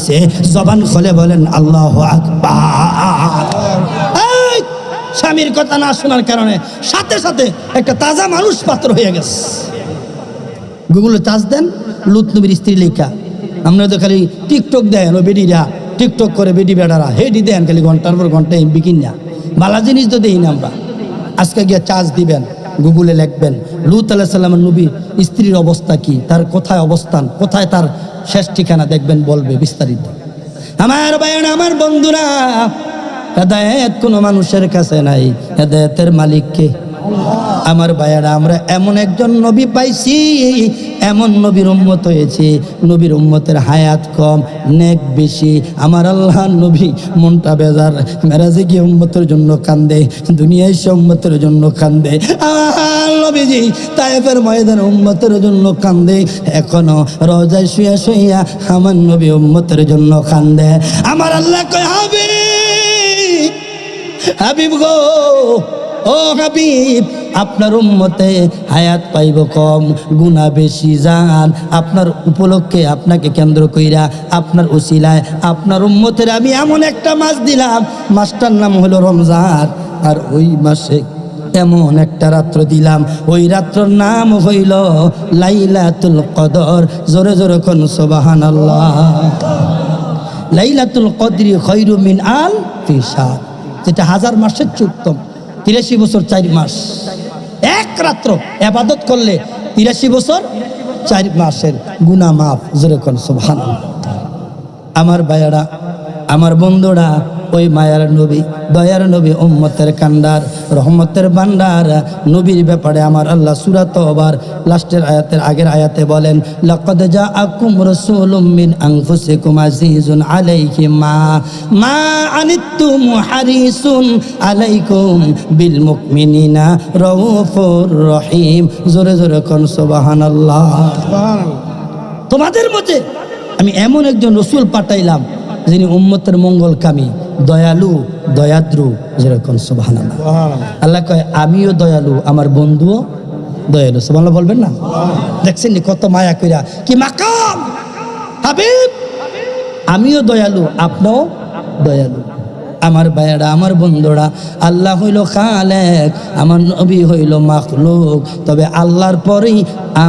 হয়েছে, জবান খুলে বলেন আল্লাহু আকবার। স্বামীর কথা না শোনার কারণে সাথে সাথে একটা তাজা মানুষ পাত্র হয়ে গেছে। গুগলে চার্জ দেন, লুত নবীর স্ত্রী লেখা। আমরা তো খালি টিকটক দেন, ও বেডিরা টিকটক করে, বেডি বেড়ারা হেডি দেন খালি ঘন্টার পর ঘন্টা এমবি কিনা। বালা জিনিস তো দেই না আমরা। আজকে গিয়ে চার্জ দিবেন, গুগলে লিখবেন লুত আলাইহিস সালামের নবী স্ত্রীর অবস্থা কি, তার কোথায় অবস্থান, কোথায় তার শেষ ঠিকানা, দেখবেন বলবে বিস্তারিত। আমার ভাইয়েরা, আমার বন্ধুরা, হেদায়েত কোনো মানুষের কাছে নাই, হেদায়েতের মালিক কে? আমার ভাইয়েরা, আমরা এমন একজন নবী পাইছি, এমন নবীর উম্মত হয়েছে, নবীর উম্মতের হায়াত কম, নেক বেশি। আমার আল্লাহর নবী মনটা বেজার, মেরাজে গিয়ে উম্মতের জন্য কান্দে, দুনিয়ায় এসে উম্মতের জন্য কান্দে। আমার নবীজি তায়েফের ময়দানে উম্মতের জন্য কান্দে, এখনো রওজায় শুয়ে শুইয়া আমার নবী উম্মতের জন্য কান্দে। আমার আল্লাহ কয়, হাবিব, হাবিব গো, ও হাবিব, আপনার উম্মতে হায়াত পাইব কম, গুনাহ বেশি। যান আপনার উপলক্ষে, আপনাকে কেন্দ্র কইরা, আপনার উসিলায় আপনার উম্মতের আমি এমন একটা মাস দিলাম, মাসটার নাম হলো রমজান। আর ওই মাসে এমন একটা রাত্র দিলাম, ওই রাত্রর নাম হইল লাইলাতুল কদর। জোরে জোরে কোন সুবহানাল্লাহ। লাইলাতুল কদরি খায়রুম মিন আলফি শাহর, যেটা 1000 মাসের চেয়ে উত্তম। 83 বছর 4 মাস এক রাত্র ইবাদত করলে 83 বছর 4 মাসের গুনাহ মাফ। জোরে কোন সুবহানাল্লাহ। আমার ভাইয়ারা, আমার বন্ধুরা, ওই মায়ার নবী, দয়ার নবী, উম্মতের কান্ডার, রহমতের ভান্ডার নবীর ব্যাপারে আমার আল্লাহ সূরা তওবার লাস্টের আয়াতের আগের আয়াতে বলেন, লাকাদ জাআকুম রাসূলুম মিন আনফুসিকুম আজিজুন আলাইহি মা আনিতুম হারিসুন আলাইকুম বিল মুমিনিনা রাউফুর রহিম। জোরে জোরে কোন সুবহানাল্লাহ। তোমাদের মধ্যে আমি এমন একজন রাসূল পাঠাইলাম যিনি উম্মতের মঙ্গলকামী, দয়ালু, দয়াদ্রু। যেরকম সুবহানাল্লাহ। আল্লাহ কয়, আমিও দয়ালু, আমার বন্ধুও দয়ালু। সুবহানাল্লাহ বলবেন না? দেখছেন কত মায়া কইরা, কি মাকাম হাবিব, আমিও দয়ালু, আপনিও দয়ালু। আমার ভাইয়েরা, আমার বন্ধুরা, আল্লাহ হইল খালেক, আমার নবী হইল মাখলুক। তবে আল্লাহর পরেই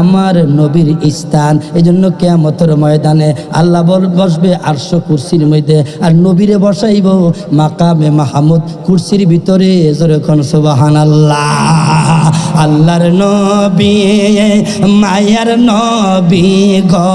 আমার নবীর স্থান। এই জন্য কিয়ামতের ময়দানে আল্লাহ বসবে আরশ কুরসির মধ্যে, আর নবীরে বসাইব মাকামে মাহমুদ কুরসির ভিতরে। যখন সুবহানাল্লাহ। আল্লাহর নবী, মায়ার নবী গো।